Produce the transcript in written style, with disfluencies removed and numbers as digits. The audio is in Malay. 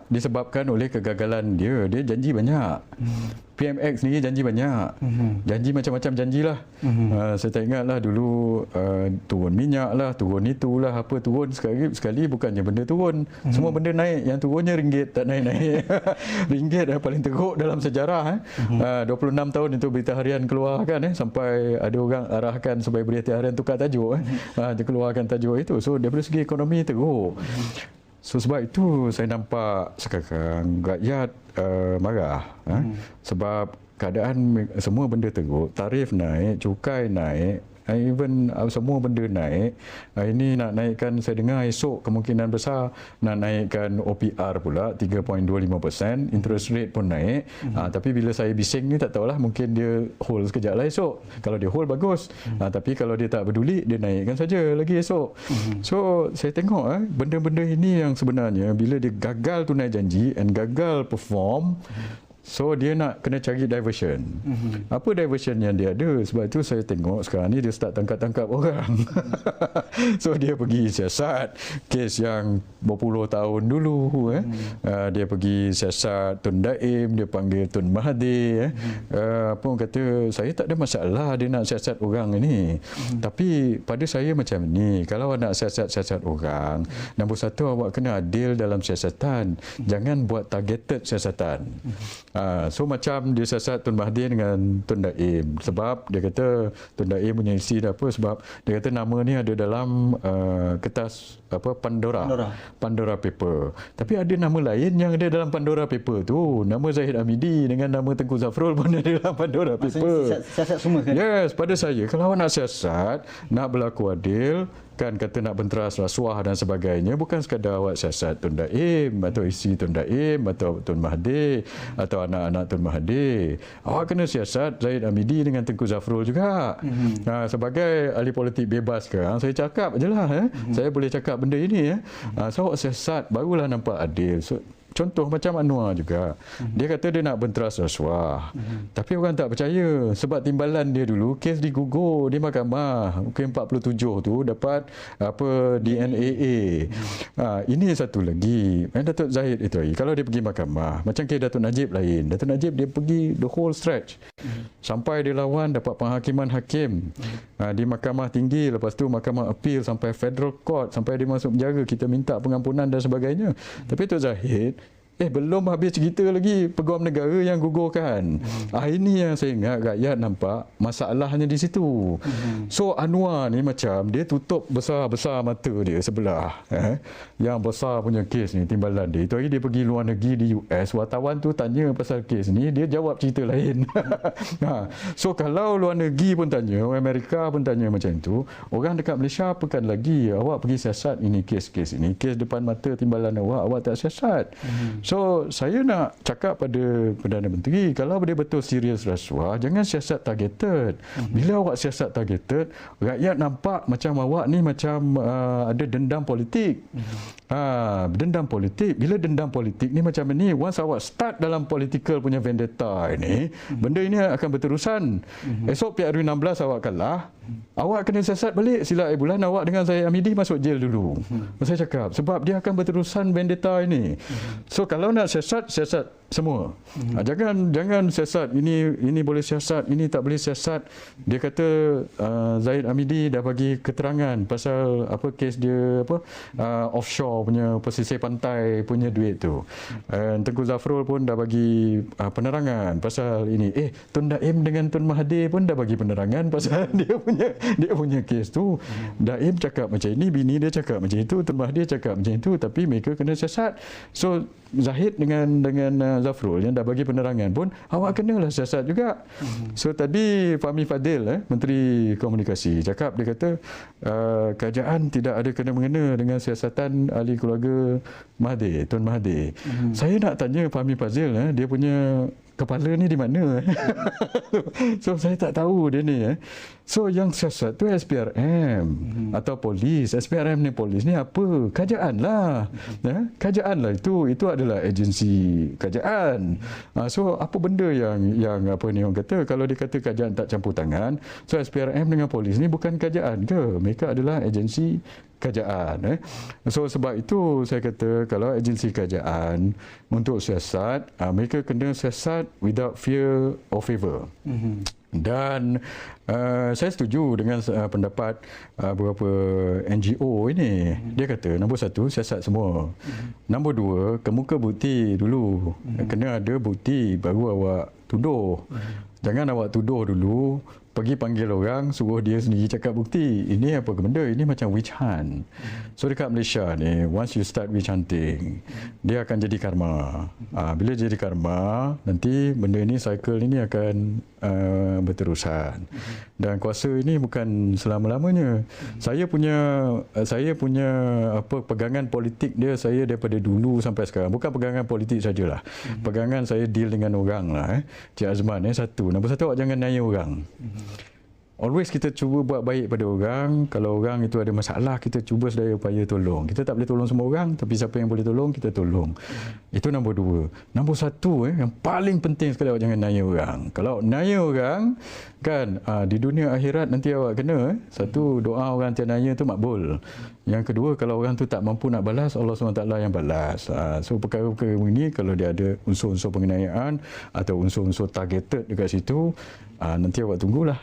disebabkan oleh kegagalan dia. Dia janji banyak. PMX ni janji banyak. Janji macam-macam janjilah. Saya tak ingatlah dulu turun minyak lah, turun itulah, apa turun sekali bukannya benda turun. Semua benda naik. Yang turunnya ringgit, tak naik-naik. Ringgit paling teruk dalam sejarah. 26 tahun itu berita harian keluarkan sampai ada orang arahkan supaya berita harian tukar tajuk. Dia keluarkan tajuk itu. So daripada segi ekonomi teruk. So sebab itu saya nampak sekarang rakyat marah sebab keadaan semua benda teruk, tarif naik, cukai naik, even semua benda naik. Ini nak naikkan, saya dengar esok kemungkinan besar nak naikkan OPR pula 3.25%, interest rate pun naik. Tapi bila saya bising ni tak tahulah, mungkin dia hold sekejap lah esok. Kalau dia hold bagus. Tapi kalau dia tak peduli, dia naikkan saja lagi esok. So saya tengok benda-benda ini yang sebenarnya bila dia gagal tunai janji and gagal perform, so dia nak kena cari diversion. Apa diversion yang dia ada? Sebab itu saya tengok sekarang ni dia start tangkap-tangkap orang. So dia pergi siasat kes yang berpuluh tahun dulu. Dia pergi siasat Tun Daim, dia panggil Tun Mahathir. Apa orang kata, saya tak ada masalah dia nak siasat orang ini. Tapi pada saya macam ni, kalau nak siasat-siasat orang, nombor satu awak kena adil dalam siasatan. Jangan buat targeted siasatan. So macam dia siasat Tun Mahathir dengan Tun Daim, sebab dia kata Tun Daim punya isi apa, sebab dia kata nama ni ada dalam kertas apa Pandora Paper. Tapi ada nama lain yang ada dalam Pandora Paper tu, nama Zahid Hamidi dengan nama Tengku Zafrul pun ada dalam Pandora Paper. Siasat semua kan? Yes, pada saya kalau awak nak siasat, nak berlaku adil, kan kata nak benteras rasuah dan sebagainya, bukan sekadar awak siasat Tun Daim atau isi Tun Daim atau Tun Mahathir atau anak-anak Tun Mahathir. Awak kena siasat Zahid Hamidi dengan Tengku Zafrul juga. Sebagai ahli politik bebas sekarang, saya cakap je lah. Saya boleh cakap benda ini. So awak siasat, barulah nampak adil. So, contoh macam Anwar juga. Dia kata dia nak benteras rasuah. Tapi orang tak percaya sebab timbalan dia dulu kes digugur di mahkamah. Mungkin 47 tu dapat apa DNAA. Ini satu lagi. Datuk Zahid itu lagi. Kalau dia pergi mahkamah, macam kes Datuk Najib lain. Datuk Najib dia pergi the whole stretch. Sampai dia lawan dapat penghakiman hakim di mahkamah tinggi, lepas tu mahkamah appeal sampai federal court, sampai dia masuk penjara, kita minta pengampunan dan sebagainya. Tapi Datuk Zahid belum habis cerita lagi peguam negara yang gugurkan. Ini yang saya ingat rakyat nampak masalahnya di situ. So Anwar ni macam dia tutup besar-besar mata dia sebelah. Yang besar punya kes ni timbalan dia. Itu hari dia pergi luar negeri di US, wartawan tu tanya pasal kes ni, dia jawab cerita lain. So kalau luar negeri pun tanya, orang Amerika pun tanya macam tu, orang dekat Malaysia apakan lagi awak pergi siasat ini kes-kes ini, kes depan mata timbalan awak tak siasat. So, saya nak cakap pada Perdana Menteri, kalau dia betul serius rasuah, jangan siasat targeted. Bila awak siasat targeted, rakyat nampak macam awak ni macam ada dendam politik. Dendam politik. Bila dendam politik ni macam ni, once awak start dalam political punya vendetta ini, benda ini akan berterusan. Esok PRU16 awak kalah, awak kena siasat balik sila bulan awak dengan Zahid Hamidi masuk jail dulu. Saya cakap, sebab dia akan berterusan vendetta ini. So, kalau nak siasat semua. Jangan siasat ini boleh siasat, ini tak boleh siasat. Dia kata Zahid Hamidi dah bagi keterangan pasal apa kes dia offshore punya pesisir pantai punya duit tu. Tengku Zafrul pun dah bagi penerangan pasal ini. Tun Daim dengan Tun Mahathir pun dah bagi penerangan pasal dia punya kes tu. Daim cakap macam ini, bini dia cakap macam itu, Tun Mahathir cakap macam itu, tapi mereka kena siasat. So Zahid dengan Zafrul yang dah bagi penerangan pun awak kenalah siasat juga. So tadi Fahmi Fadil Menteri Komunikasi cakap, dia kata kerajaan tidak ada kena-mengena dengan siasatan ahli keluarga Mahathir, Tun Mahathir. Saya nak tanya Fahmi Fadil, dia punya kepala ni di mana? So saya tak tahu dia ni. So yang siasat tu SPRM atau polis. SPRM ni polis ni apa? Kerajaan lah. Kerajaan lah itu adalah agensi kerajaan. So apa benda yang apa ni orang kata, kalau dia kata kerajaan tak campur tangan, so SPRM dengan polis ni bukan kerajaan ke? Mereka adalah agensi kerajaan. So sebab itu saya kata kalau agensi kerajaan untuk siasat, mereka kena siasat without fear or favour. Dan saya setuju dengan pendapat beberapa NGO ini. Dia kata nombor satu, siasat semua. Nombor dua, kemuka bukti dulu. Kena ada bukti baru awak tuduh. Jangan awak tuduh dulu, pergi panggil orang, suruh dia sendiri cakap bukti. Ini apa benda? Ini macam witch hunt. So dekat Malaysia ni, once you start witch hunting, dia akan jadi karma. Bila jadi karma, nanti benda ini, cycle ini akan berterusan. Dan kuasa ini bukan selama-lamanya. Saya punya pegangan politik dia, saya daripada dulu sampai sekarang. Bukan pegangan politik sajalah. Pegangan saya deal dengan orang lah. Cik Azman, satu. Nombor satu, awak jangan naya orang. Always kita cuba buat baik pada orang. Kalau orang itu ada masalah, kita cuba sedaya upaya tolong. Kita tak boleh tolong semua orang, tapi siapa yang boleh tolong, kita tolong. Itu nombor dua. Nombor satu, yang paling penting sekali, awak jangan naya orang. Kalau naya orang, kan di dunia akhirat nanti awak kena. Satu, doa orang tiada naya tu makbul. Yang kedua, kalau orang tu tak mampu nak balas, Allah SWT yang balas. So perkara-perkara ini, kalau dia ada unsur-unsur penganiayaan atau unsur-unsur targeted dekat situ, nanti awak tunggulah.